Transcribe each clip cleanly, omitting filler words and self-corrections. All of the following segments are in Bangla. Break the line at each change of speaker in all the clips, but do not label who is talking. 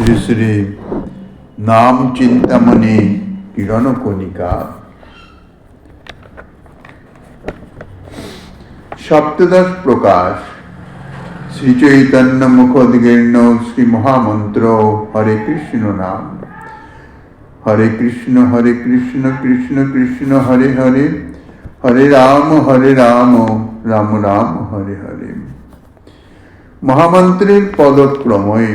শ্রী শ্রী নাম চিন্তামণি কিরণ কণিকা। সপ্তদশ প্রকাশ। শ্রী চৈতন্য মুখোদ্গীর্ণ শ্রী মহামন্ত্র হরে কৃষ্ণ নাম। হরে কৃষ্ণ কৃষ্ণ কৃষ্ণ হরে হরে, হরে রাম রাম রাম হরে হরে। মহামন্ত্রের পদক্রমে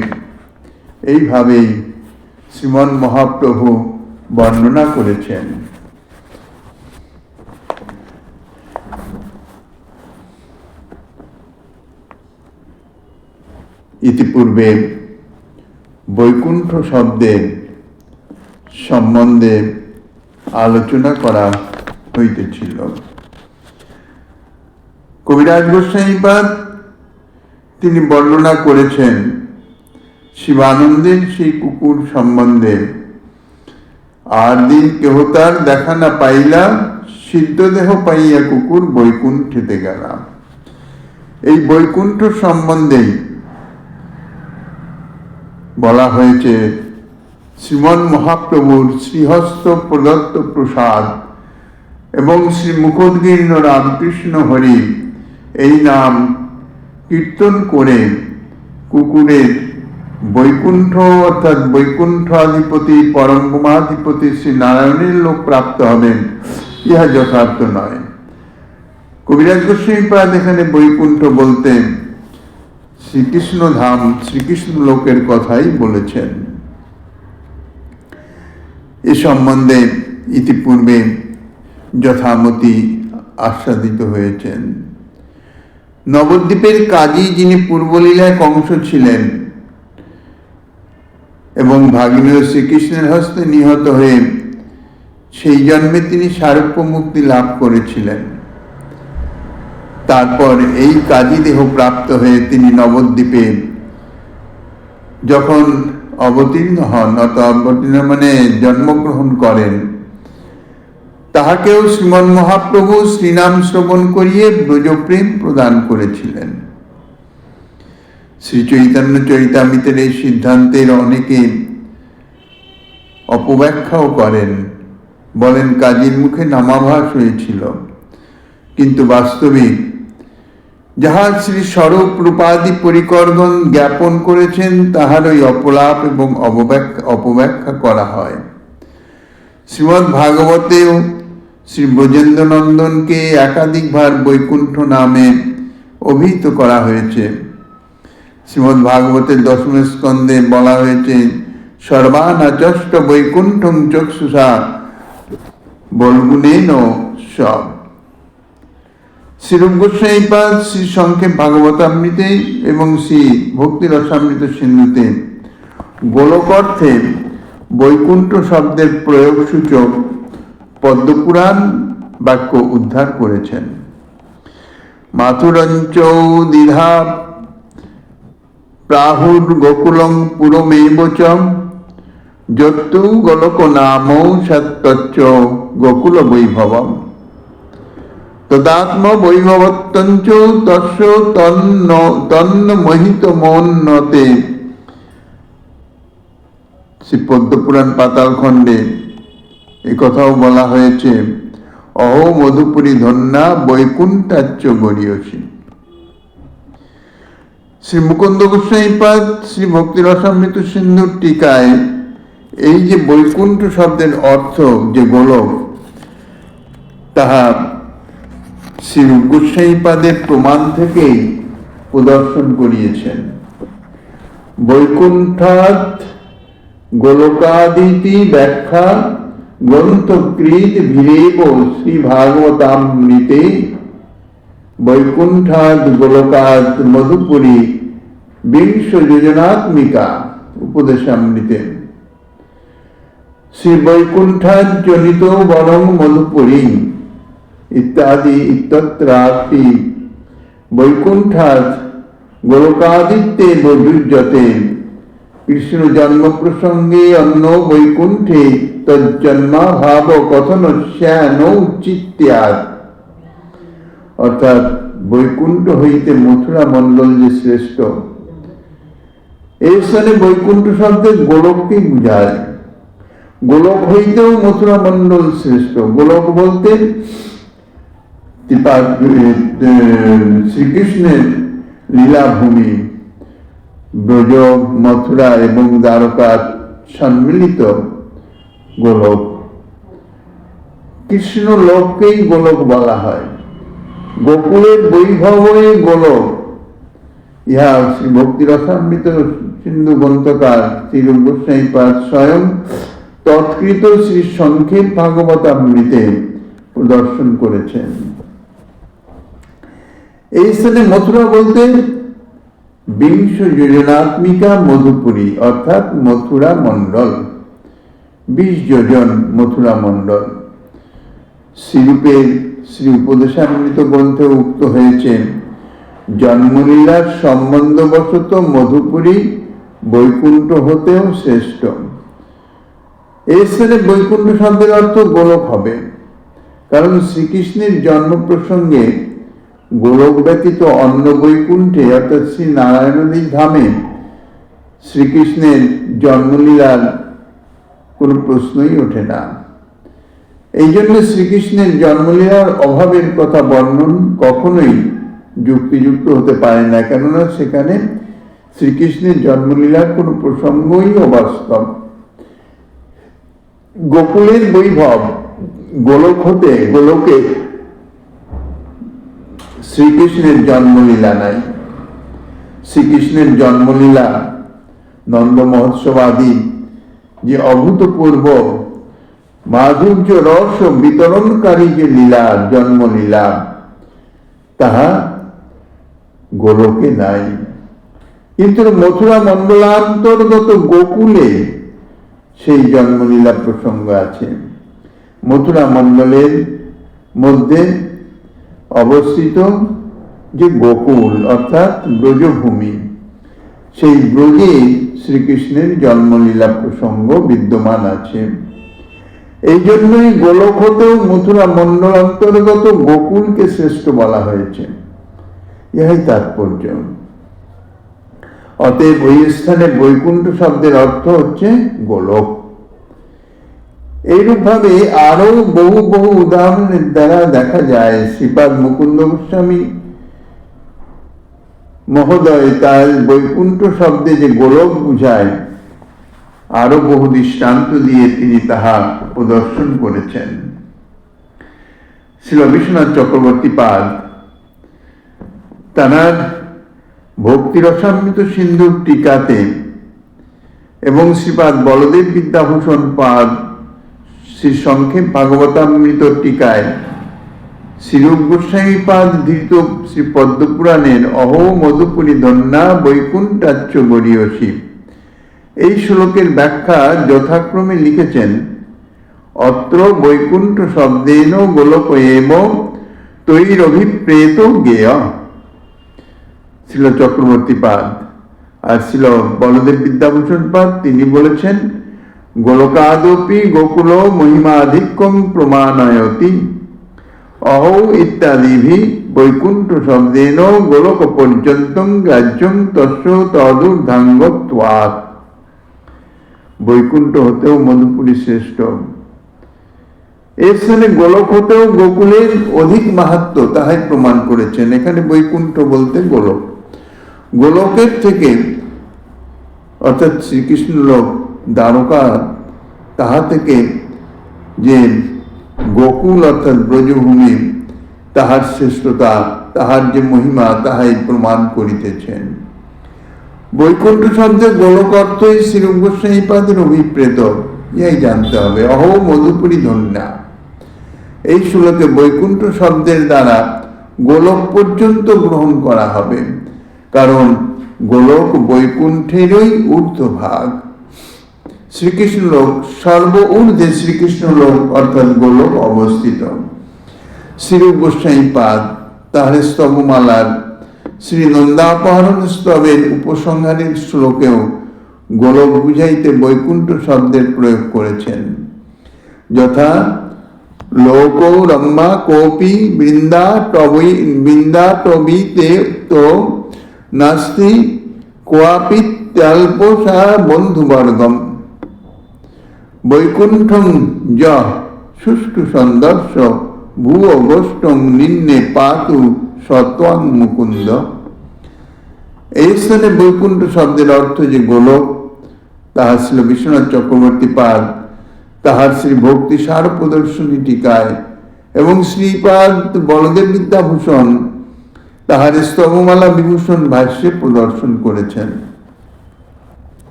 এইভাবেই শ্রীমন মহাপ্রভু বর্ণনা করেছেন। ইতিপূর্বে বৈকুণ্ঠ শব্দের সম্বন্ধে আলোচনা করা হইতেছিল। কবিরাজ গোস্বামীপাদ তিনি বর্ণনা করেছেন শিবানন্দের সেই কুকুর সম্বন্ধে। আর দিন কেহ তার দেখা না পাইলা, সিদ্ধ দেহ পাইয়া কুকুর বৈকুণ্ঠেতে গেলাম। এই বৈকুণ্ঠ সম্বন্ধেই বলা হয়েছে শ্রীমন মহাপ্রভুর শ্রীহস্ত প্রদত্ত প্রসাদ এবং শ্রী মুখোদ্গীর্ণ রামকৃষ্ণ হরি এই নাম কীর্তন করে কুকুরের বৈকুণ্ঠ অর্থাৎ বৈকুণ্ঠাধিপতি পরম ব্রহ্মাধিপতি শ্রী নারায়ণের লোক প্রাপ্ত হবেন, ইহা যথার্থ নয়। কবিরাজ গোস্বামীপাদ এখানে বৈকুণ্ঠ বলতে শ্রীকৃষ্ণ ধাম, শ্রীকৃষ্ণ লোকের কথাই বলেছেন। এ সম্বন্ধে ইতিপূর্বে যথামতি আস্বাদিত হয়েছেন। নবদ্বীপের কাজী, যিনি পূর্বলীলায় কংস ছিলেন এবং ভাগিনীয় শ্রীকৃষ্ণের হস্তে নিহত হয়ে সেই জন্মে তিনি সারূপ্য মুক্তি লাভ করেছিলেন। তারপর এই কাজী দেহ প্রাপ্ত হয়ে তিনি নবদ্বীপে যখন অবতীর্ণ হন, অবতীর্ণ মানে জন্মগ্রহণ করেন, তাহাকেও শ্রীমন মহাপ্রভু শ্রীনাম শ্রবণ করিয়ে ব্রজপ্রেম প্রদান করেছিলেন। শ্রী চৈতন্য চরিতামৃতের এই সিদ্ধান্তের অনেকে অপব্যাখ্যাও করেন, বলেন কাজীর মুখে নামাভাস হয়েছিল, কিন্তু বাস্তবিক যাহা শ্রী স্বরূপ রূপাদি পরিকরগণ জ্ঞাপন করেছেন তাহারই অপলাপ এবং অপব্যাখ্যা করা হয়। শ্রীমদ্ ভাগবতেও শ্রী ব্রজেন্দ্র নন্দনকে একাধিকবার বৈকুণ্ঠ নামে অভিহিত করা হয়েছে। শ্রীমদ্ ভাগবতের দশম স্কন্ধে বলা হয়েছে সর্বানাচষ্ট বৈকুণ্ঠং চক্ষুষা বলগুণেন সব। শ্রীরূপ গোস্বামীপাদ শ্রী সংক্ষেপ ভাগবতামৃতে এবং শ্রী ভক্তি রসামৃত সিন্ধুতে গোলক অর্থে বৈকুণ্ঠ শব্দের প্রয়োগ সূচক পদ্মপুরাণ বাক্য উদ্ধার করেছেন। মাথুরঞ্চ দ্বিধা প্রাহুর গোকুলং পুরমেব চ যত্তু গোলক নাম সত্যচ্চ গোকুল বৈভবম তদাত্ম বৈভবত্তঞ্চ তস্য তন্ন মোহিত মন্নতে। শ্রী পদ্মপুরাণ পাতাল খণ্ডে এ কথাও বলা হয়েছে অহো মধুপুরী ধন্যা বৈকুণ্ঠাচ্চ গরীয়সী। শ্রী মুকুন্দ গোস্বামীপাদ শ্রী ভক্তি রসামৃত সিন্ধুর টিকায় এই যে বৈকুণ্ঠ শব্দের অর্থ যে গোলক, তাহা শ্রী গোস্বামীপাদের প্রমাণ থেকেই প্রদর্শন করিয়েছেন। বৈকুণ্ঠাৎ গোলকাদিতি ব্যাখ্যা গ্রন্থকৃত ভীরেব শ্রী ভাগবতামৃতে বৈকুণ্ঠাৎ গোলকাৎ মধুপুরী বিংশ যোজনাত্মিকা উপদেশামৃতে। শ্রী বৈকুণ্ঠাৎ জনিত বরং মধুপুরী ইত্যাদি ইত্যত্রাপি বৈকুণ্ঠাৎ গোলকাদিত্যে বৈযুজ্যতে। কৃষ্ণ জন্ম প্রসঙ্গে অন্য বৈকুণ্ঠে তজ্জন্মাভাব কথন শ্যানৌচিত্যাৎ। অর্থাৎ বৈকুণ্ঠ হইতে মথুরা মণ্ডল যে শ্রেষ্ঠ, এই স্থানে বৈকুণ্ঠ শব্দে গোলককে বুঝায়। গোলক হইতেও মথুরা মন্ডল শ্রেষ্ঠ। গোলক বলতে শ্রীকৃষ্ণের লীলাভূমি, ব্রজ, মথুরা এবং দ্বারকার সম্মিলিত গোলক। কৃষ্ণ লোককেই গোলক বলা হয়। গোকুলের বৈভবই গোলক। ইহা শ্রী ভক্তি রসামৃত সিন্ধু গ্রন্থকার শ্রীরূপ গোস্বামীপাদ স্বয়ং তৎকৃত শ্রী সংক্ষেপ ভাগবতামৃতে প্রদর্শন করেছেন। এই স্থানে মথুরা বলতে বিংশ যোজনাত্মিকা মধুপুরী অর্থাৎ মথুরা মণ্ডল, 20 যোজন মথুরা মণ্ডল। শ্রীরূপের শ্রী উপদেশামৃত গ্রন্থে উক্ত হয়েছে, জন্মলীলার সম্বন্ধবশত মধুপুরী বৈকুণ্ঠ হতেও শ্রেষ্ঠ। এই স্থানে বৈকুণ্ঠ শব্দের অর্থ গোলক হবে, কারণ শ্রীকৃষ্ণের জন্ম প্রসঙ্গে গোলক ব্যতীত অন্য বৈকুণ্ঠে অর্থাৎ শ্রী নারায়ণাদি ধামে শ্রীকৃষ্ণের জন্মলীলার কোনো প্রশ্নই ওঠে না। এই জন্য শ্রীকৃষ্ণের জন্মলীলার অভাবের কথা বর্ণন কখনোই যুক্তিযুক্ত হতে পারে না, কেননা সেখানে শ্রীকৃষ্ণের জন্মলীলার কোনো প্রসঙ্গই অবাস্তব। গোকুলের বৈভব গোলক হতে গোলকে শ্রীকৃষ্ণের জন্মলীলা নাই। শ্রীকৃষ্ণের জন্মলীলা নন্দ মহোৎসব আদি যে অভূতপূর্ব মাধুর্য রস বিতরণকারী যে লীলা, জন্মলীলা, তাহা গোলকে নাই। কিন্তু মথুরা মণ্ডলান্তর্গত গোকুলে সেই জন্মলীলা প্রসঙ্গ আছে। মথুরা মণ্ডলের মধ্যে অবস্থিত যে গোকুল অর্থাৎ ব্রজভূমি, সেই ব্রজে শ্রীকৃষ্ণের জন্মলীলা প্রসঙ্গ বিদ্যমান আছে। এই জন্যই গোলক হতেও মথুরা মণ্ডল অন্তর্গত গোকুলকে শ্রেষ্ঠ বলা হয়েছে, ইহাই তাৎপর্য। অতএব ওই স্থানে বৈকুণ্ঠ শব্দের অর্থ হচ্ছে গোলক। এইরূপ ভাবে আরো বহু বহু উদাহরণের দ্বারা দেখা যায় শ্রীপাদ মুকুন্দ গোস্বামী মহোদয় তার বৈকুণ্ঠ শব্দে যে গোলক বুঝায় আরো বহু দৃষ্টান্ত দিয়ে তিনি তাহা প্রদর্শন করেছেন। শ্রীল বিশ্বনাথ চক্রবর্তী পাদ তাঁর ভক্তি রসামৃত সিন্ধুর টিকাতে এবং শ্রীপাদ বলদেব বিদ্যাভূষণ পাদ শ্রী সংক্ষেপ ভাগবতামৃত টিকায় শ্রীরূপ গোস্বামী পাদ ধৃত শ্রী পদ্মপুরাণের অহো মধুপুরী ধন্যা বৈকুণ্ঠাচ্য গরীয়সী এই শ্লোকের ব্যাখ্যা যথাক্রমে লিখেছেন, অত্র বৈকুণ্ঠ শব্দেন গোলক এব তৈরভিপ্রেত জ্ঞেয়। ছিল চক্রবর্তী পাদ। আর ছিল বলদেব বিদ্যাভূষণ পাদ, তিনি বলেছেন, গোলকাদপি গোকুল মহিমাধিক্যং প্রমাণয়তি অহৌ ইত্যাদিভি বৈকুণ্ঠ শব্দেন গোলক পর্যন্তং গ্রাহ্যং তস্য তদূর্ধ্বাঙ্গত্বাৎ। বৈকুণ্ঠ হতেও মধুপুরী শ্রেষ্ঠ। এর স্থানে গোলক হতেও গোকুলের অধিক মাহাত্ম্য তাহাই প্রমাণ করেছেন। এখানে বৈকুণ্ঠ বলতে গোলক, গোলকের থেকে অর্থাৎ শ্রীকৃষ্ণ লোক দ্বারকা, তাহা থেকে যে গোকুল অর্থাৎ ব্রজভূমি, তাহার শ্রেষ্ঠতা, তাহার যে মহিমা, তাহাই প্রমাণ করিতেছেন। বৈকুণ্ঠ শব্দের গোলক অর্থই শ্রীরূপ গোস্বামী পাদের অভিপ্রেত, ইহাই জানতে হবে। অহো মধুপুরী ধন্যা, এই শ্লোকে বৈকুণ্ঠ শব্দের দ্বারা গোলক পর্যন্ত গ্রহণ করা হবে, কারণ গোলক বৈকুণ্ঠেরই ঊর্ধ্বভাগ। শ্রীকৃষ্ণ লোক সর্ব ঊর্ধ্বে শ্রীকৃষ্ণ লোক অর্থাৎ গোলক অবস্থিত। শ্রীরূপ গোস্বামী পাদ তাহার স্তবমালার শ্রী নন্দাপহরণ স্তবের উপসংহারের শ্লোকেও গোলক বুঝাইতে বৈকুণ্ঠ শব্দের প্রয়োগ করেছেন, যথা লোক রম্মা কোপি বৃন্দা টবিতে তো নাস্তি কোয়াপি অত্যল্পসা বন্ধুবর্গম বৈকুণ্ঠং য সুষ্ঠু সন্দর্শ ভুব গোষ্ঠং নিম্নে পাতু সত্ত্বং মুকুন্দ। এই স্থানে বৈকুণ্ঠ শব্দের অর্থ যে গোলক, তাহা ছিল বিশ্বনাথ চক্রবর্তী পাদ তাহার শ্রী ভক্তি সার প্রদর্শনী টিকায় এবং শ্রীপাদ বলদেব বিদ্যাভূষণ তাহার স্তবমালা বিভূষণ ভাষ্যে প্রদর্শন করেছেন।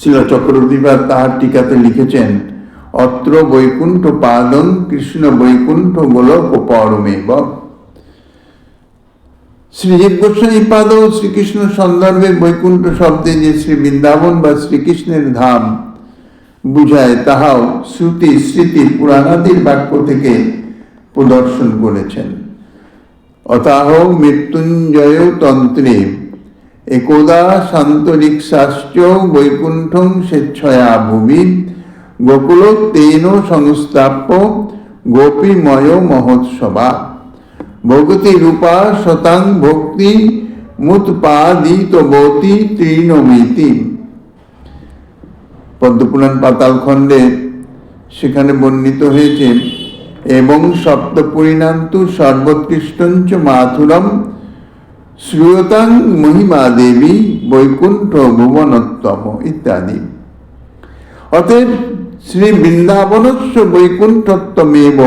শ্রীল চক্রবর্তীপাদ তাহার টিকাতে লিখেছেন, অত্র বৈকুণ্ঠ পাদং কৃষ্ণ বৈকুণ্ঠ গোলক পরমেব। শ্রীজীব গোস্বামী পাদ শ্রীকৃষ্ণ সন্দর্ভে বৈকুণ্ঠ শব্দে যে শ্রী বৃন্দাবন বা শ্রীকৃষ্ণের ধাম বুঝায়, তাহাও শ্রুতি স্মৃতি পুরাণাদির বাক্য থেকে প্রদর্শন করেছেন। অতাহ মৃত্যুঞ্জয় তন্ত্রে একদা শান্তরিক্ষাশ্চ বৈকুণ্ঠং স্বেচ্ছয়া ভুবি গোকুল তেন সংস্থাপ্য গোপীময় মহোৎসবা ভগতি রূপা শতাং ভক্তি মুৎপাদিতবতী তৃণমিতি। পদ্মপুরাণ পাতাল খণ্ডে সেখানে বর্ণিত হয়েছে, এবং সপ্তপুরীণান্তু সর্বোৎকৃষ্টঞ্চ মাথুরম শ্রূয়তাং মহিমা দেবী বৈকুণ্ঠ ভুবনোত্তম ইত্যাদি। অতএব শ্রী বৃন্দাবনস্য বৈকুণ্ঠত্বমেব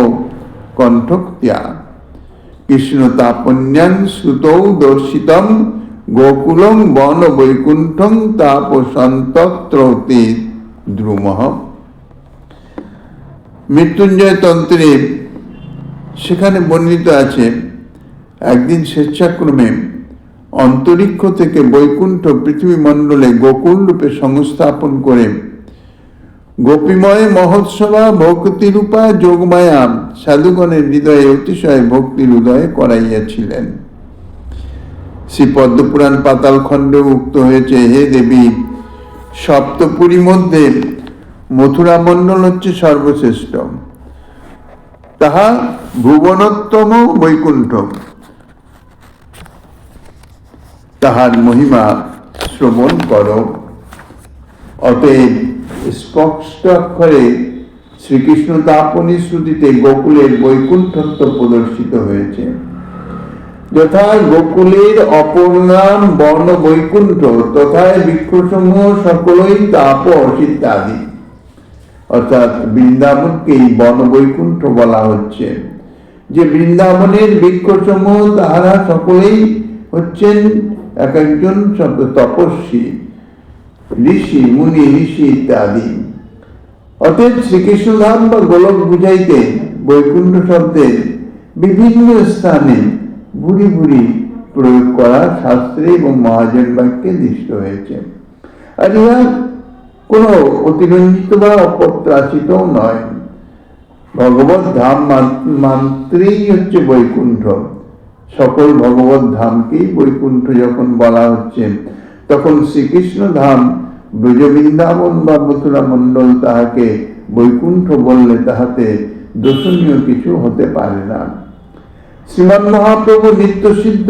কণ্ঠক্ত্যা কৃষ্ণ তাপন্যান শ্রুতৌ দর্শিতম গোকুলং বন বৈকুণ্ঠং তাপসন্তত্রতে দ্রুমঃ। মৃত্যুঞ্জয় তন্ত্রে সেখানে বর্ণিত আছে, একদিন স্বেচ্ছাক্রমে অন্তরিক্ষ থেকে বৈকুণ্ঠ পৃথিবী মণ্ডলে গোকুল রূপে সংস্থাপন করে গোপীময় মহোৎসবা ভক্তিরূপা যোগমায়া সাধুগণের হৃদয়ে অতিশয় ভক্তির উদয় করাইয়াছিলেন। শ্রী পদ্মপুরাণ পাতাল খণ্ডে উক্ত হয়েছে, হে দেবী, সপ্তপুরী মধ্যে মথুরা মণ্ডল হচ্ছে সর্বশ্রেষ্ঠ, তাহা ভুবনোত্তম বৈকুণ্ঠ, তাহার মহিমা শ্রবণ করো। অতএব স্পষ্ট অক্ষরে শ্রীকৃষ্ণ তাপনী শ্রুতিতে গোকুলের বৈকুণ্ঠত্ব প্রদর্শিত হয়েছে। যথা গোকুলের অপর নাম বর্ণ বৈকুণ্ঠ, তথায় বৃক্ষসমূহ সকলই তাপস ইত্যাদি। অর্থাৎ বৃন্দাবনকেই বন বৈকুণ্ঠ বলা হচ্ছে, যে বৃন্দাবনের বৃক্ষসমূহ তাহারা সকলেই হচ্ছেন এক একজন তপস্বী, ঋষি মুনি ঋষি ইত্যাদি। অতএব শ্রীকৃষ্ণ ধাম বা গোলক বুঝাইতে বৈকুণ্ঠ শব্দের বিভিন্ন স্থানে ভুরি ভুরি প্রয়োগ করা শাস্ত্রে এবং মহাজন বাক্যে দৃষ্ট হয়েছে। আর ইহা কোন অতিরঞ্জিত বা অপ্রত্যাশিত নয়। ভগবত ধাম মাত্রেই হচ্ছে বৈকুণ্ঠ। সকল ভগবত ধামকেই বৈকুণ্ঠ যখন বলা হচ্ছে, তখন শ্রীকৃষ্ণ ধাম ব্রজ বৃন্দাবন বা মথুরা মণ্ডল তাহাকে বৈকুণ্ঠ বললে তাহাতে দোষণীয় কিছু হতে পারে না। শ্রীমান মহাপ্রভু নিত্য সিদ্ধ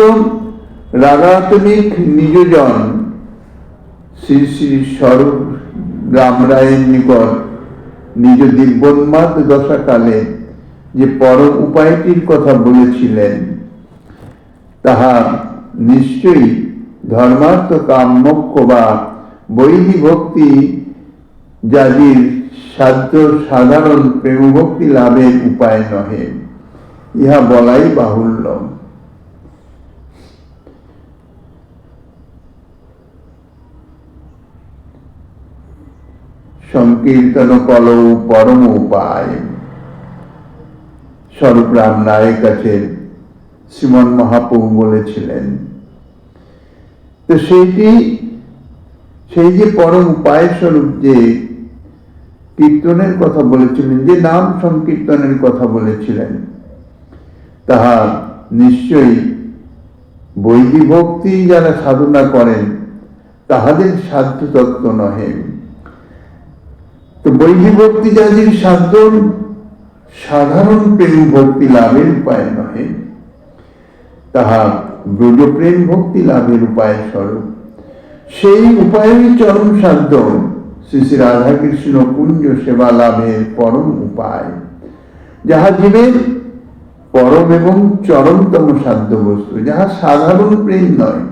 রাগাত্মিক নিজজন শ্রী শ্রী স্বরূপ রাম রায়ের নিকট নিজ দিব্যোন্মাদ দশাকালে যে পরম উপায়টির কথা বলেছিলেন, তাহা নিশ্চয়ই ধর্মার্থ কাম মোক্ষ বা বৈধি ভক্তি যাদির সাধ্য সাধারণ প্রেম ভক্তি লাভের উপায় নহে, ইহা বলাই বাহুল্য। সংকীর্তন কলৌ পরম উপায় স্বরূপ রাম রায়ের কাছে শ্রীমন মহাপ্রভু বলেছিলেন। তো সেই যে পরম উপায় স্বরূপ যে কীর্তনের কথা বলেছিলেন, যে নাম সংকীর্তনের কথা বলেছিলেন, তাহা নিশ্চয়ই বৈধি ভক্তি যারা সাধনা করেন তাহাদের সাধ্য তত্ত্ব নহে। তো বৈধি ভক্তি যাদের সাধ্য সাধারণ প্রেম ভক্তি লাভের উপায় নহে, তাহা ব্রজ প্রেম ভক্তি লাভের উপায় স্বরূপ। সেই উপায়েরই চরম সাধ্য শ্রী শ্রী রাধাকৃষ্ণ কুঞ্জ সেবা লাভের পরম উপায়, যাহা জীবের পরম এবং চরমতম সাধ্য বস্তু, যাহা সাধারণ প্রেম নয়,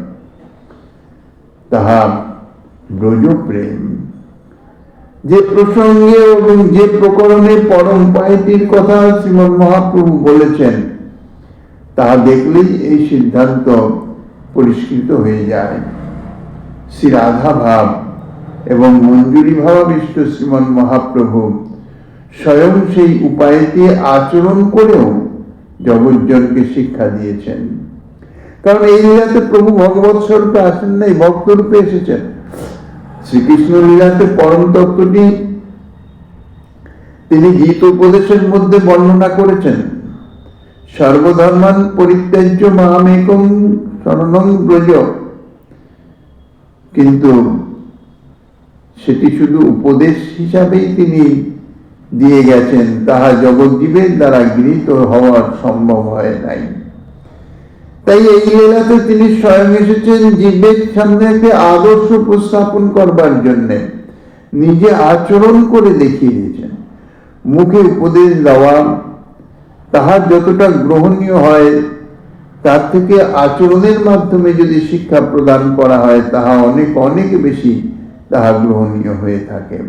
তাহা ব্রজ প্রেম। যে প্রসঙ্গে এবং যে প্রকরণে পরম উপায়টির কথা শ্রীমৎ মহাপ্রভু বলেছেন, তাহা দেখলেই এই সিদ্ধান্ত পরিষ্কৃত হয়ে যায়। শ্রী রাধা ভাব এবং মঞ্জুরি ভাবাবিষ্ট শ্রীমৎ মহাপ্রভু স্বয়ং সেই উপায়টি আচরণ করেও জগজ্জনকে শিক্ষা দিয়েছেন। কারণ এই লীলাতে প্রভু ভগবৎ স্বরূপে আসেন নাই, ভক্ত রূপে এসেছেন। শ্রীকৃষ্ণ লীলাতে পরম তত্ত্বটি তিনি গীত উপদেশের মধ্যে বর্ণনা করেছেন। সর্বধর্মান পরিত্যাজ্য মামেকং শরণং ব্রজ, কিন্তু সেটি শুধু উপদেশ হিসাবেই তিনি দিয়ে গেছেন, তাহা জগজ্জীবের দ্বারা গৃহীত হওয়ার সম্ভব হয় নাই। তাই এই লীলাতে তিনি স্বয়ং এসেছেন জীবের সামনে একটি আদর্শ উপস্থাপন করবার জন্যে, নিজে আচরণ করে দেখিয়ে দিয়েছেন। মুখে উপদেশ দেওয়া তাহার যতটা গ্রহণীয় হয়, তার থেকে আচরণের মাধ্যমে যদি শিক্ষা প্রদান করা হয়, তাহা অনেক অনেক বেশি তাহা গ্রহণীয় হয়ে থাকে।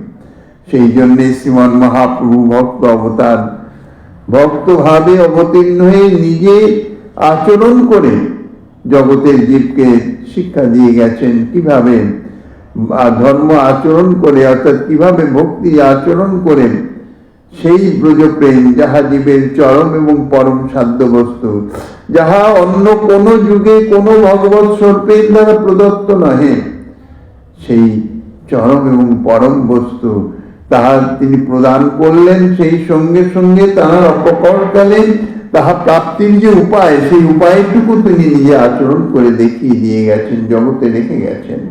সেই জন্যে শ্রীমৎ মহাপ্রভু ভক্ত অবতার, ভক্ত ভাবে অবতীর্ণ হয়ে নিজে আচরণ করে জগতের জীবকে শিক্ষা দিয়ে গেছেন কিভাবে ধর্ম আচরণ করে, অর্থাৎ কিভাবে ভক্তি আচরণ করে সেই ব্রজপ্রেম, যাহা জীবের চরম এবং পরম সাধ্য বস্তু, যাহা অন্য কোন যুগে কোন ভগবৎ স্বরূপের দ্বারা প্রদত্ত নহে, সেই চরম এবং পরম বস্তু তাহা তিনি প্রদান করলেন। সেই সঙ্গে সঙ্গে তাহার অপকরকালে তাহা প্রাপ্তির যে উপায়, সেই উপায়টুকু তিনি নিজে আচরণ করে দেখিয়ে দিয়ে গেছেন, জগতে রেখে গেছেন।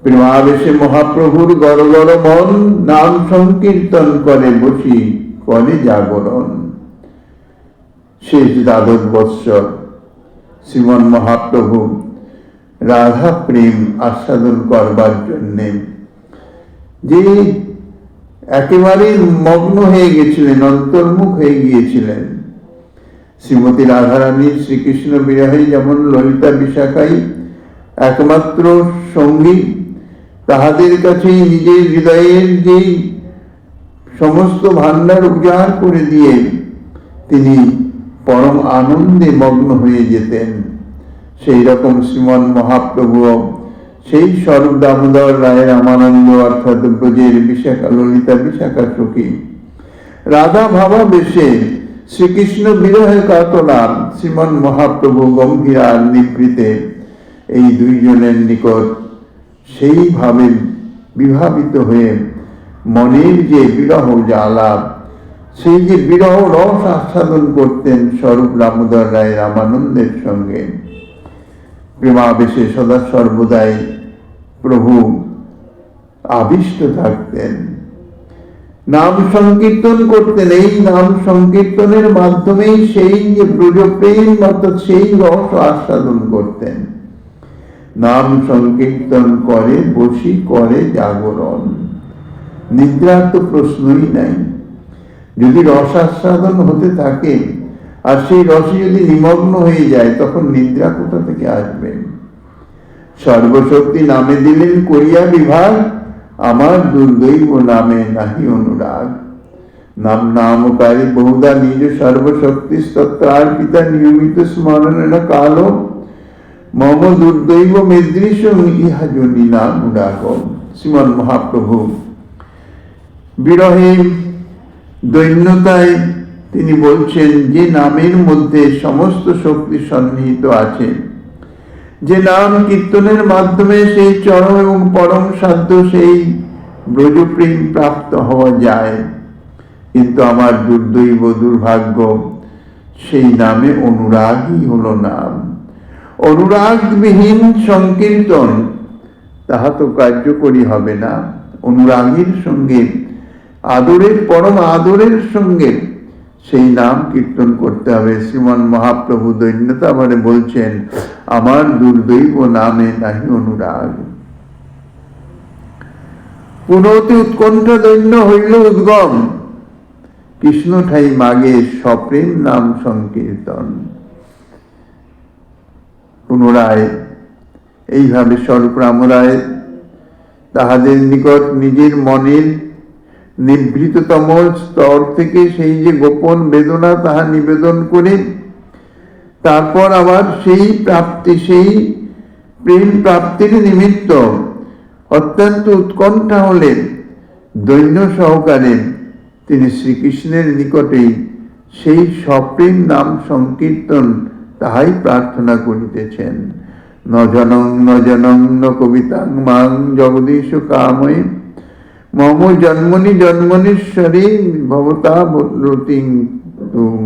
প্রেমাবেশে মহাপ্রভুর গড় গড় মন, নাম সংকীর্তন করে বসি করে জাগরণ। শেষ দ্বাদশ বৎসর শ্রীমন মহাপ্রভু রাধা প্রেম আস্বাদন করবার জন্যে যে একেবারে মগ্ন হয়ে গেছিলেন, অন্তর্মুখ হয়ে গিয়েছিলেন। শ্রীমতী রাধারানী শ্রীকৃষ্ণ বিরহে যেমন ললিতা বিশাখাই একমাত্র সঙ্গী, তাহাদের কাছেই নিজের হৃদয়ের যে সমস্ত ভান্ডার উজাড় করে দিয়ে তিনি পরম আনন্দে মগ্ন হয়ে যেতেন, সেই রকম শ্রীমন মহাপ্রভু সেই স্বরূপ দামোদর রায় রামানন্দ, অর্থাৎ ব্রজের বিশাখা ললিতা বিশাখা সখী রাধা ভাবাবেশে শ্রীকৃষ্ণ বিরহে কাতরা শ্রীমন মহাপ্রভু গম্ভীরার নিভৃতে এই দুইজনের নিকট সেইভাবে বিভাবিত হয়ে মনের যে বিরহ জ্বালা, সেই যে বিরহ রস আস্বাদন করতেন স্বরূপ দামোদর রায় রামানন্দের সঙ্গে। প্রেমাবেশে সদা সর্বদাই প্রভু আবিষ্ট থাকতেন, নাম সংকীর্তন করতেন। এই নাম সংকীর্তনের মাধ্যমেই সেই যে ব্রজপ্রেম, অর্থাৎ সেই রস আস্বাদন করতেন। নাম সংকীর্তন করে বসি করে জাগরণ, নিদ্রার তো প্রশ্নই নাই। যদি রস আস্বাদন হতে থাকে আর সেই রসে যদি নিমগ্ন হয়ে যায়, তখন নিদ্রা কোথা থেকে আসবে? সর্বশক্তি নামে দিলেন করিয়া বিভাগ, আমার দুর্দৈব নামে নাহি অনুরাগ। নাম নামকারী বহুদা নিজ সর্বশক্তি স্তত্রার পিতা নিয়মিত স্মরণের কাল, মম দুর্দৈব মেদৃশ ইহা জনি নাম অনুরাগ। শ্রীমন মহাপ্রভু বিরহে দৈন্যতায় তিনি বলছেন, যে নামের মধ্যে সমস্ত শক্তি সন্নিহিত আছে, যে নাম কীর্তনের মাধ্যমে সেই চরম এবং পরম সাধ্য সেই ব্রজপ্রেম প্রাপ্ত হওয়া যায়, কিন্তু আমার দুর্দৈব দুর্ভাগ্য, সেই নামে অনুরাগই হলো নাম। অনুরাগবিহীন সংকীর্তন তাহা তো কার্যকরী হবে না। অনুরাগীর সঙ্গে, আদরের পরম আদরের সঙ্গে সেই নাম কীর্তন করতে হবে। শ্রীমন মহাপ্রভু দৈন্যতাভরে বলছেন, আমার দুর্দৈব নামে নাহি অনুরাগ। পুনতি উৎকণ্ঠ দৈন্য হইল উদ্গম, কৃষ্ণ ঠাই মাগে সপ্রেম নাম সংকীর্তন। পুনরায় এইভাবে স্বরূপ রামরায় তাহাদের নিকট নিজের মনের নিভৃততম স্তর থেকে সেই যে গোপন বেদনা তাহা নিবেদন করে তারপর আবার সেই প্রাপ্তি, সেই প্রেম প্রাপ্তির নিমিত্ত অত্যন্ত উৎকণ্ঠা হলেন দৈন্য সহকারে তিনি শ্রীকৃষ্ণের নিকটেই সেই সপ্রেম নাম সংকীর্তন তাহাই প্রার্থনা করিতেছেন। ন জনং ন কবিতাং মাং জগদীশ কাময়ে মম জন্মনি জন্মনীশ্বরী ভবতা রতিং তুম।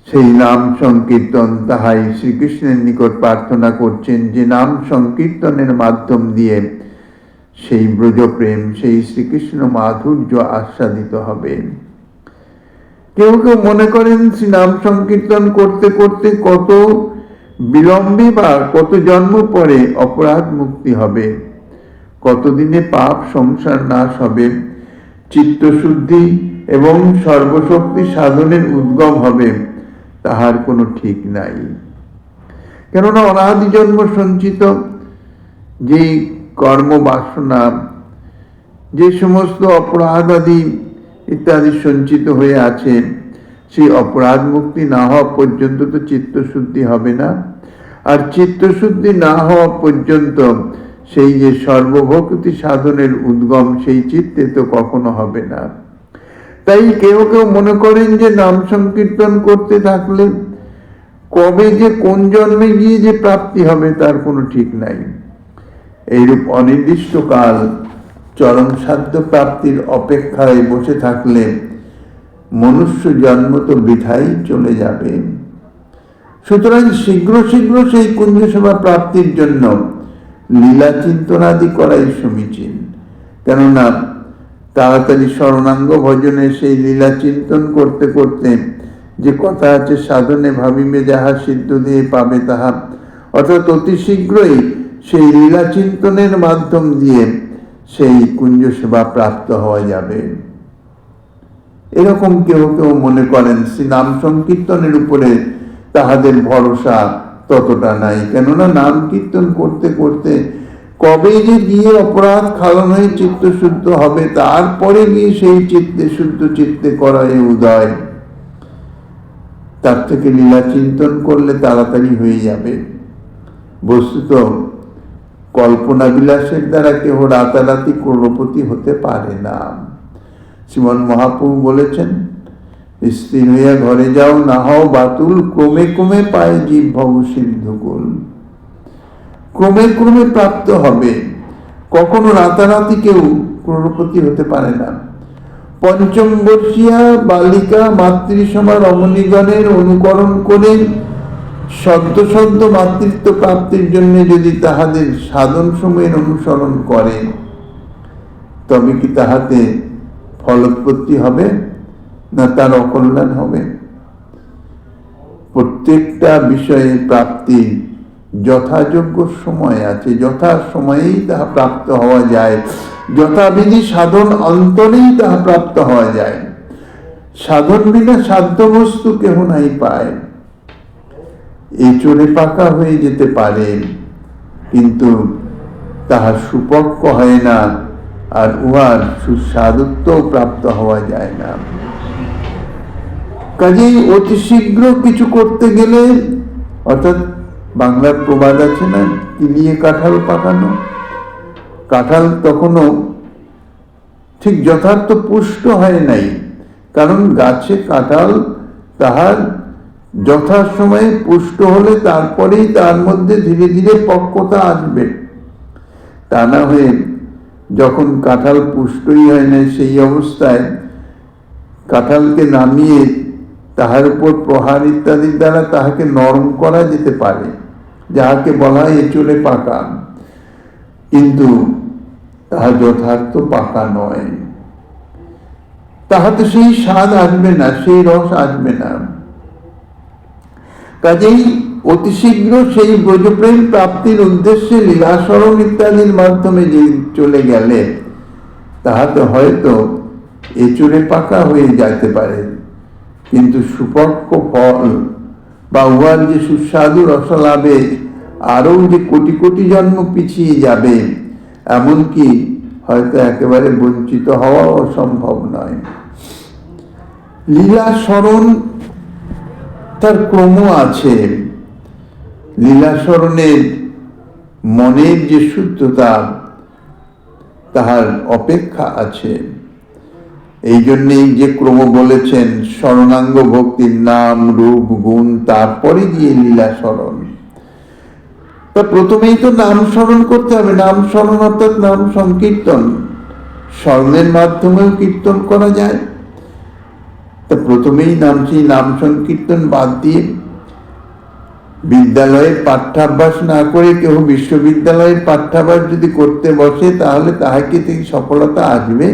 সেই নাম সংকীর্তন তাহাই শ্রীকৃষ্ণের নিকট প্রার্থনা করছেন, যে নাম সংকীর্তনের মাধ্যম দিয়ে সেই ব্রজপ্রেম, সেই শ্রীকৃষ্ণ মাধুর্য আস্বাদিত হবে। কেউ কেউ মনে করেন নাম সংকীর্তন করতে করতে কত বিলম্বে বা কত জন্ম পরে অপরাধ মুক্তি হবে, কতদিনে পাপ সংসার নাশ হবে, চিত্তশুদ্ধি এবং সর্বশক্তি সাধনের উদ্গম হবে, তাহার কোনো ঠিক নাই। কেননা অনাদি জন্ম সঞ্চিত যে কর্ম বাসনা, যে সমস্ত অপরাধ আদি ইত্যাদি সঞ্চিত হয়ে আছে, সেই অপরাধ মুক্তি না হওয়া পর্যন্ত তো চিত্তশুদ্ধি হবে না। আর চিত্তশুদ্ধি না হওয়া পর্যন্ত সেই যে সর্বভক্তি সাধনের উদ্গম, সেই চিত্তে তো কখনো হবে না। তাই কেউ কেউ মনে করেন যে নাম সংকীর্তন করতে থাকলে কবে যে কোন জন্মে গিয়ে যে প্রাপ্তি হবে তার কোনো ঠিক নাই। এইরূপ অনির্দিষ্টকাল চরম সাধ্য প্রাপ্তির অপেক্ষায় বসে থাকলে মনুষ্য জন্ম তো বৃথাই চলে যাবে। সুতরাং শীঘ্র শীঘ্র সেই কুঞ্জ সেবা প্রাপ্তির জন্য লীলা চিন্তনাদি করাই সমীচীন। কেননা তাড়াতাড়ি শরণাঙ্গ ভজনে সেই লীলা চিন্তন করতে করতে যে কথা আছে, সাধনে ভাবিবে যাহা সিদ্ধ দিয়ে পাবে তাহা, অর্থাৎ অতি শীঘ্রই সেই লীলা চিন্তনের মাধ্যম দিয়ে সেই কুঞ্জ সেবা প্রাপ্ত হওয়া যাবে। এরকম কেউ কেউ মনে করেন। শ্রী নাম সংকীর্তনের উপরে তাহাদের ভরসা ততটা নাই। কেননা নাম কীর্তন করতে করতে কবে যে গিয়ে অপরাধ খালন হয়ে চিত্ত শুদ্ধ হবে, তারপরে গিয়ে সেই চিত্তে শুদ্ধ চিত্তে করায় উদয়, তার থেকে লীলা চিন্তন করলে তাড়াতাড়ি হয়ে যাবে। বস্তুত কল্পনা বিলাসের দ্বারা কেহ রাতারাতি ক্রোড়পতি হতে পারে না। শ্রীমন মহাপ্রভু বলেছেন, স্থির হইয়া ঘরে যাও, না হও বাতুল, ক্রমে ক্রমে পায় জীব ভব সিন্ধুকুল। ক্রমে ক্রমে প্রাপ্ত হবে, কখনো রাতারাতি কেউ ক্রোড়পতি হতে পারে না। পঞ্চম বর্ষীয়া বালিকা মাতৃসমা রমণীগণের অনুকরণ করে সদ্য সদ্য মাতৃত্ব প্রাপ্তির জন্য যদি তাহাদের সাধন সময়ের অনুসরণ করে, তবে কি তাহাতে ফলোৎপত্তি হবে না তার অকল্যাণ হবে? প্রত্যেকটা বিষয়ে প্রাপ্তির যথাযোগ্য সময় আছে, যথা সময়েই তাহা প্রাপ্ত হওয়া যায়, যথাবিধি সাধন অন্তরেই তাহা প্রাপ্ত হওয়া যায়। সাধন বিনা সাধ্য বস্তু কেহ নাই পায়। এই চোরে পাকা হয়ে যেতে পারে, কিন্তু তাহা সুপক্ষ হয় না, আর উহার সুস্বাদুত্ব প্রাপ্ত হওয়া যায় না। কাজেই অতি শীঘ্র কিছু করতে গেলে, অর্থাৎ বাংলার প্রবাদ আছে না, কিলিয়ে কাঁঠাল পাকানো, কাঁঠাল তখনও ঠিক যথার্থ পুষ্ট হয় নাই, কারণ গাছে কাঁঠাল তাহার যথাসময়ে পুষ্ট হলে তারপরেই তার মধ্যে ধীরে ধীরে পক্বতা আসবে। তা না হয়ে যখন কাঁঠাল পুষ্টই হয় না, সেই অবস্থায় কাঁঠালকে নামিয়ে তাহার উপর প্রহার ইত্যাদির দ্বারা তাহাকে নরম করা যেতে পারে, যাহাকে বলা হয় এঁচোড়ে পাকা, কিন্তু তাহা যথার্থ পাকা নয়। তাহাতে সেই স্বাদ আসবে না, সেই রস আসবে না। কাজেই অতি শীঘ্র সেই ব্রজপ্রেম প্রাপ্তির উদ্দেশ্যে লীলাস্মরণ ইত্যাদির মাধ্যমে যে চলে গেলে তাহাতে হয়তো এচড়ে পাকা হয়ে যেতে পারে, কিন্তু সুপক্ষ ফল বা উহার যে সুস্বাদু রসলাভে আরও যে কোটি কোটি জন্ম পিছিয়ে যাবে, এমনকি হয়তো একেবারে বঞ্চিত হওয়াও সম্ভব নয়। লীলা স্মরণ তার ক্রম আছে, লীলা স্মরণের মনের যে শুদ্ধতা তাহার অপেক্ষা আছে। এই জন্যেই যে ক্রম বলেছেন, স্মরণাঙ্গ ভক্তির নাম রূপ গুণ, তারপরে গিয়ে লীলা স্মরণ। তা প্রথমেই তো নাম স্মরণ করতে হবে। নাম স্মরণ অর্থাৎ নাম সংকীর্তন, স্মরণের মাধ্যমেও কীর্তন করা যায়। তা প্রথমেই নাম সংকীর্তন বাদ দিয়ে বিদ্যালয়ের পাঠ্যাভ্যাস না করে কেউ বিশ্ববিদ্যালয়ের পাঠ্যাভ্যাস যদি করতে বসে, তাহলে তাহাকে থেকে সফলতা আসবে?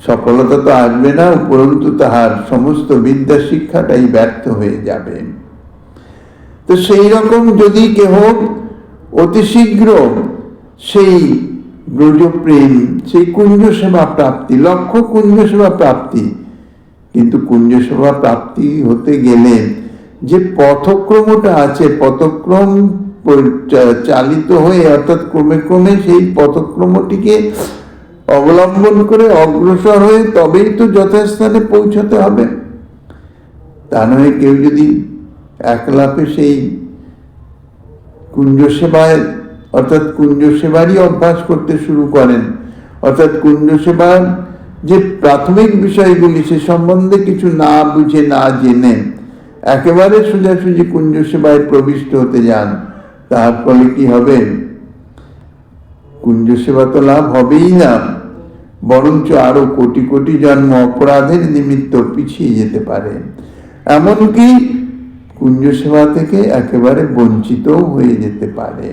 সফলতা তো আসবে না, উপরন্তু তাহার সমস্ত বিদ্যা শিক্ষাটাই ব্যর্থ হয়ে যাবে। তো সেই রকম যদি কেহ অতি শীঘ্র সেই ব্রজপ্রেম, সেই কুঞ্জ সেবা প্রাপ্তি, লক্ষ্য কুঞ্জ সেবা প্রাপ্তি, কিন্তু কুঞ্জ সেবা প্রাপ্তি হতে গেলে যে পথক্রমটা আছে, পথক্রম চালিত হয়ে অর্থাৎ ক্রমে ক্রমে সেই পথক্রমটিকে অবলম্বন করে অগ্রসর হয়ে তবেই তো যথাস্থানে পৌঁছাতে হবে। তা নয় কেউ যদি একলাপে সেই কুঞ্জ সেবায় অর্থাৎ কুঞ্জ সেবারই অভ্যাস করতে শুরু করেন, অর্থাৎ কুঞ্জ সেবার যে প্রাথমিক বিষয়গুলি সে সম্বন্ধে কিছু না বুঝে না জেনে একেবারে সোজাসুজি কুঞ্জ সেবায় প্রবিষ্ট হতে যান, তার ফলে কি হবে? কুঞ্জ সেবা তো লাভ হবেই না, বরঞ্চ আরো কোটি কোটি জন্ম অপরাধের নিমিত্ত পিছিয়ে যেতে পারে, এমনকি কুঞ্জ সেবা থেকে একেবারে বঞ্চিত হয়ে যেতে পারে।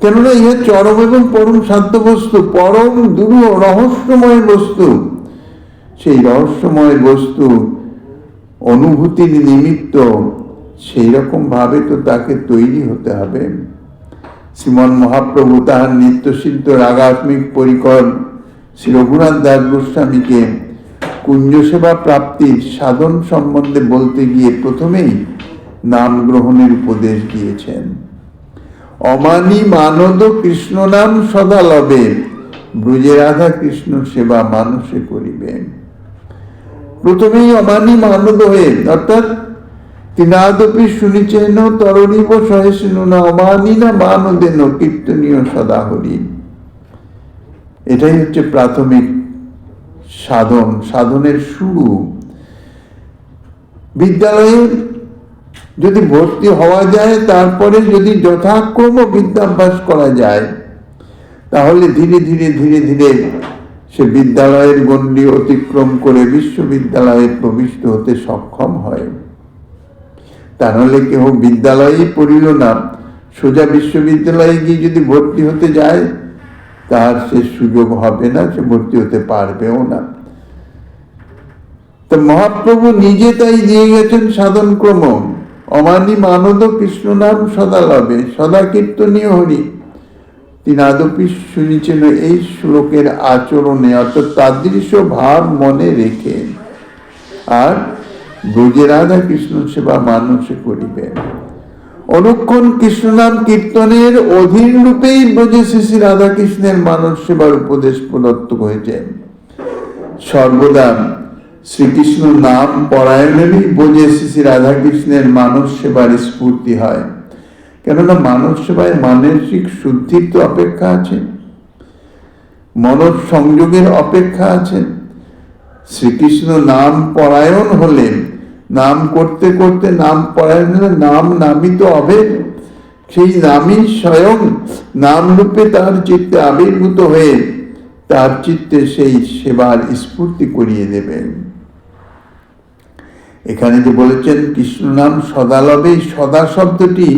কেননা ইহা চরম এবং পরম সাধ্য বস্তু, পরম দুরূহ রহস্যময় বস্তু। সেই রহস্যময় বস্তু অনুভূতির নিমিত্ত সেই রকম ভাবে তো তাকে তৈরি হতে হবে। শ্রীমন মহাপ্রভু তাহার নিত্যসিদ্ধ রাগাত্মিক পরিকর শ্রী রঘুনাথ দাস গোস্বামীকে কুঞ্জ সেবা প্রাপ্তির সাধন সম্বন্ধে বলতে গিয়ে প্রথমেই নাম গ্রহণের উপদেশ দিয়েছেন। অমানি মানদ কৃষ্ণ নাম সদা লবে, ব্রজে রাধা কৃষ্ণ সেবা মানুষে করিবে। প্রথমেই অমানি মানদ হয়ে, অর্থাৎ তিনাদপি শুনিছেন তরণীব সহেষ্ণু না অমানি না মানদেন কীর্তনীয় সদা হরি। এটাই হচ্ছে প্রাথমিক সাধন, সাধনের শুরু। বিদ্যালয়ে যদি ভর্তি হওয়া যায়, তারপরে যদি যথাক্রম বিদ্যাভ্যাস করা যায়, তাহলে ধীরে ধীরে ধীরে ধীরে সে বিদ্যালয়ের গণ্ডি অতিক্রম করে বিশ্ববিদ্যালয়ে প্রবিষ্ট হতে সক্ষম হয়। তা নাহলে কেউ বিদ্যালয়েই পড়িল না, সোজা বিশ্ববিদ্যালয়ে গিয়ে যদি ভর্তি হতে যায়, তার সে সুযোগ হবে না, সে ভর্তি হতে পারবেও না। তো মহাপ্রভু নিজে তাই দিয়ে গেছেন সাধন ক্রম। অমানি মানদ কৃষ্ণ নাম সদা লবে, সদা কীর্তনীয় হরি। তিনি আদপি শুনিছেন এই শ্লোকের আচরণে, অর্থাৎ তাদৃশ্য ভাব মনে রেখে, আর ব্রজে রাধা কৃষ্ণ সেবা মানুষে করিবেন। অনুক্ষণ কৃষ্ণ নাম কীর্তনের অধীন রূপেই ব্রজে শ্রী রাধা কৃষ্ণের মানব সেবার উপদেশ প্রদত্ত হয়েছে। সর্বদা শ্রীকৃষ্ণ নাম পরায়ণেরই ব্রজে শ্রী রাধা কৃষ্ণের মানব সেবার স্ফূর্তি হয়। কেননা মানব সেবায় মানসিক শুদ্ধির তো অপেক্ষা আছে, মনব সংযোগের অপেক্ষা আছে। শ্রীকৃষ্ণ নাম পরায়ণ হলে, নাম করতে করতে নাম পরায়ণ হলে নাম নামিত হবে, সেই নামই স্বয়ং নাম রূপে তার চিত্তে আবির্ভূত হয়ে তার চিত্তে সেই সেবার স্ফূর্তি করিয়ে দেবেন। এখানে যে বলেছেন কৃষ্ণ নাম সদা লবে, সদা শব্দটি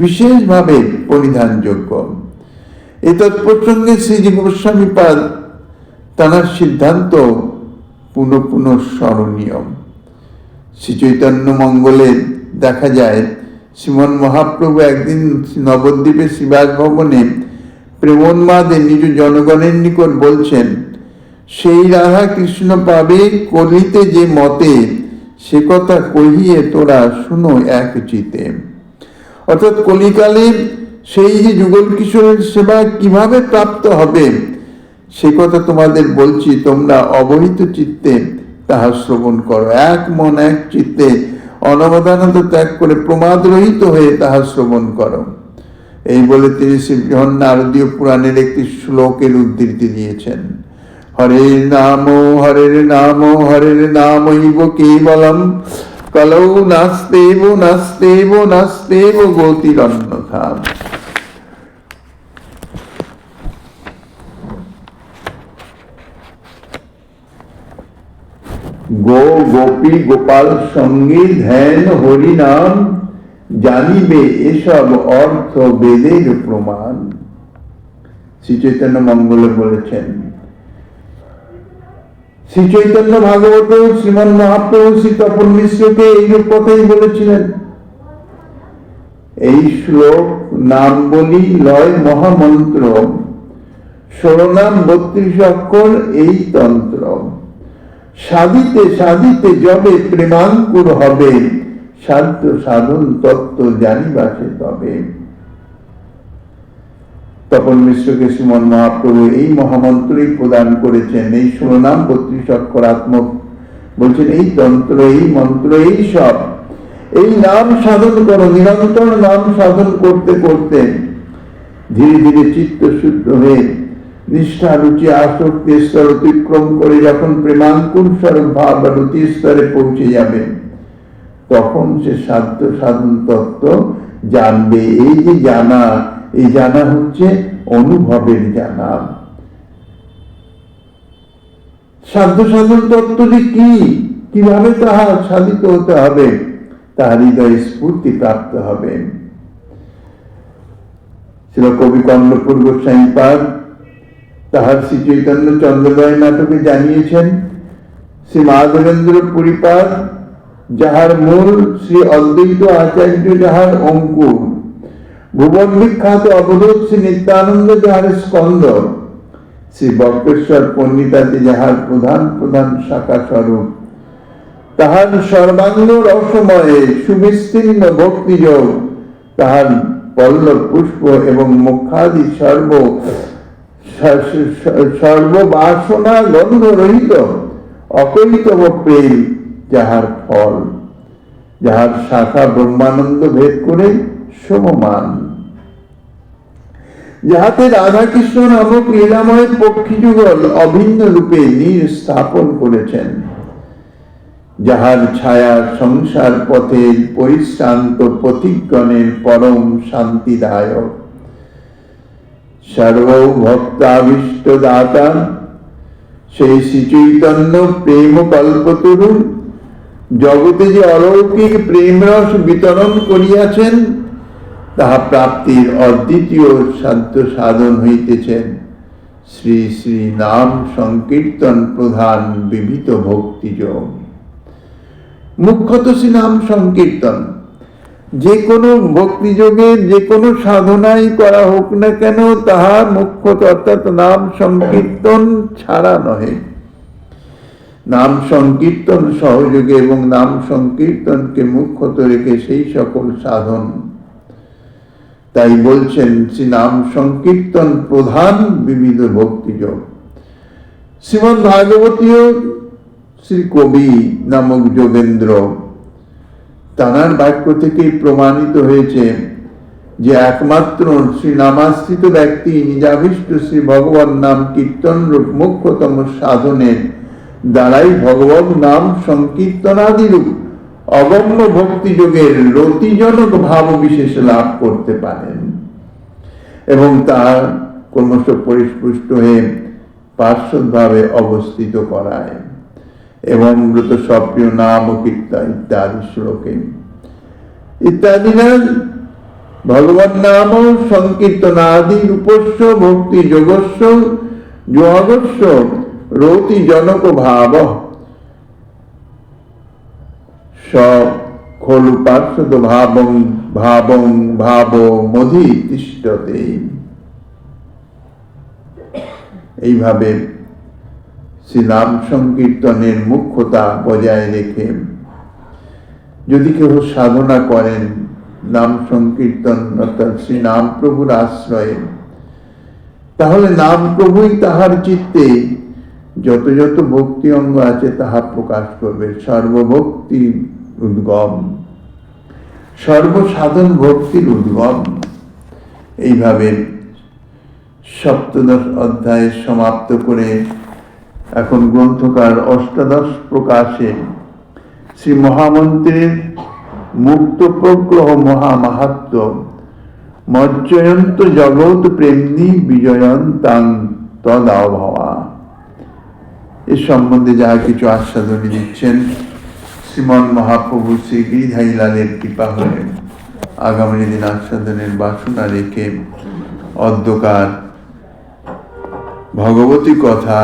বিশেষভাবে পরিধানযোগ্য। এই তৎপ্রসঙ্গে শ্রীজি গোস্বামীপাদ তার সিদ্ধান্ত পুনঃ পুনঃ স্মরণীয়। শ্রী চৈতন্য মঙ্গলে দেখা যায় শ্রীমন মহাপ্রভু একদিন নবদ্বীপে শ্রীবাস ভবনে প্রেমোন্মাদে নিজ জনগণের নিকট বলছেন, সেই রাধা কৃষ্ণ পাবে কলিতে যে মতে, সে কথা কহিয়ে তোরা শুনো এক চিতে। অর্থাৎ কলিকালে সেই যে যুগল কিশোরের সেবা কিভাবে প্রাপ্ত হবে সে কথা তোমাদের বলছি, তোমরা অবহিত চিত্তে তাহা শ্রবণ করো। এক মন এক চিত্তে অনবধানতা ত্যাগ করে প্রমাদ রহিত হয়ে তাহা শ্রবণ করো। এই বলে তিনি শ্রী বৃহৎ নারদীয় পুরাণের একটি শ্লোকের উদ্ধৃতি দিয়েছেন। হরের নাম হরের নাম হরের নামৈব কেবলম, কলৌ নাস্তেব নাস্তেব নাস্তেব গতিরন্যথা। গো গোপী গোপাল সঙ্গে ধ্যান হরি নাম, জানিবে এসব অর্থ বেদের প্রমাণ। শ্রী চৈতন্য মঙ্গলে বলেছেন। শ্রী চৈতন্য ভাগবত শ্রীমন মহাপ্রভু শ্রী তপন মিশ্রকে এইরূপ কথাই বলেছিলেন। এই শ্লোক নাম বলি লয় মহামন্ত্র, 16 নাম 32 অক্ষর এই তন্ত্র। সাধিতে সাধিতে যবে প্রেমাঙ্কুর হবে, সাধ্য সাধন তত্ত্ব জানিবাসে তবে। তপন মিশ্রকে শ্রীমন মহাপ্রভু এই মহামন্ত্রই প্রদান করেছেন। এই 16 নাম 32 অক্ষর আত্ম বলছেন, এই তন্ত্র এই মন্ত্র এই সব, এই নাম সাধন করো। নিরন্তর নাম সাধন করতে করতে ধীরে ধীরে চিত্ত শুদ্ধ হয়ে নিষ্ঠা রুচি আসক্তি স্তর অতিক্রম করে যখন প্রেমাঙ্কুর স্বরূপ ভাব বা রুচি স্তরে পৌঁছে যাবে, তখন সে সাধ্য সাধন তত্ত্ব জানবে। এই যে জানা, এই জানা হচ্ছে অনুভবের জানা। সাধ্য সাধন তত্ত্ব যে কি, কিভাবে তাহা সাধিত হতে হবে, তাহার হৃদয় স্ফূর্তি প্রাপ্ত হবে। ছিল কবি কর্ণপুর গোস্বাইপাদ তাহার শ্রী চৈতন্য চন্দ্রদয় নাটকে জানিয়েছেন, শ্রী মাধবেন্দ্র পুরীপাদ যাহার মূল, শ্রী অদ্বৈত আচার্য যাহার অঙ্কুর, ভুবন বিখ্যাত অবধূত শ্রী নিত্যানন্দ যাহার স্কন্দ, শ্রী বক্রেশ্বর পণ্ডিতাদি যাহার প্রধান প্রধান শাখা স্বরূপ, তাহার সর্বাঙ্গ রসময়ে সুবিস্তীর্ণ ভক্তিযোগ, তাহার পল্লব পুষ্প এবং মুখাদি সর্ববাসনা গন্ধ রহিত অকৈতব প্রেম যাহার ফল, যাহার শাখা ব্রহ্মানন্দ ভেদ করে সমমান, যাহাতে রাধাকৃষ্ণ নামক লীলাময় পক্ষী যুগল অভিন্ন রূপে স্থাপন করেছেন, যাহার ছায়া সংসার পথের পরিশ্রান্ত পথিকগণের পরম শান্তিদায়ক, সর্বভক্তাভীষ্ট দাতা সেই শ্রী চৈতন্য প্রেম কল্পতরু জগতে যে অলৌকিক প্রেমরস বিতরণ করিয়াছেন, তাহা প্রাপ্তির অদ্বিতীয় সাধ্য সাধন হইতেছেন শ্রী শ্রী নাম সংকীর্তন প্রধান বিবিধ ভক্তিযোগ। মুখ্যত শ্রী নাম সংকীর্তন যে কোনো ভক্তিযোগের যে কোনো সাধনাই করা হোক না কেন, তাহা মুখ্যত অর্থাৎ নাম সংকীর্তন ছাড়া নহে। নাম সংকীর্তন সহযোগে এবং নাম সংকীর্তনকে মুখ্যত রেখে সেই সকল সাধন। তাই বলছেন শ্রী নাম সংকীর্তন প্রধান বিবিধ ভক্তিযোগ। শ্রীমদ্ ভাগবতীয় শ্রী কবি নামক যোগেন্দ্র, তাঁর বাক্য থেকে প্রমাণিত হয়েছে যে একমাত্র শ্রী নামাশ্রিত ব্যক্তি নিজাভীষ্ট শ্রী ভগবান নাম কীর্তন রূপ মুখ্যতম সাধনের দ্বারাই ভগবান নাম সংকীর্তনাদি রূপ অগম্য ভক্তিযোগের রতিজনক ভাব বিশেষ লাভ করতে পারেন এবং তার ক্রমশ পরিস্পুষ্ট হয়ে পার্শ্বভাবে অবস্থিত করায় এবং মৃত সপ্রিয় নাম ও কীর্তন ইত্যাদি শ্লোকে ইত্যাদি না ভগবান নাম সংকীর্তনাদি রূপস্য ভক্তি যোগস্য যোগস্য রতি জনক ভাব স খলু পার্শ্বদ ভাবং ভাবং ভাব মধি তিষ্ঠতে। এইভাবে শ্রী নাম সংকীর্তনের মুখ্যতা বজায় রেখে যদি কেউ সাধনা করেন নাম সংকীর্তন অর্থাৎ শ্রী নাম প্রভুর আশ্রয়ে, তাহলে নাম প্রভুই তাহার চিত্তে যত যত ভক্তি অঙ্গ আছে তাহা প্রকাশ করবে। সর্বভক্তি উদ্গম, সর্বসাধন ভক্তির উদ্গম। এইভাবে সপ্তদশ অধ্যায় সমাপ্ত করে এখন গ্রন্থকার অষ্টাদশ প্রকাশে শ্রী মহামন্ত্রের মুক্ত প্রগ্রহ মহামাহাত্ম মজ্জয়ন্ত জগৎ প্রেমনি বিজয়ন্তাং তদাভবা এ সম্বন্ধে যাহা কিছু আস্বাদনী দিচ্ছেন শ্রীমন মহাপ্রভু শ্রী গিরিধারী লালের কৃপা হলে আগামী দিন আস্বাদনের বাসনা রেখে অদ্যকার ভগবতী কথা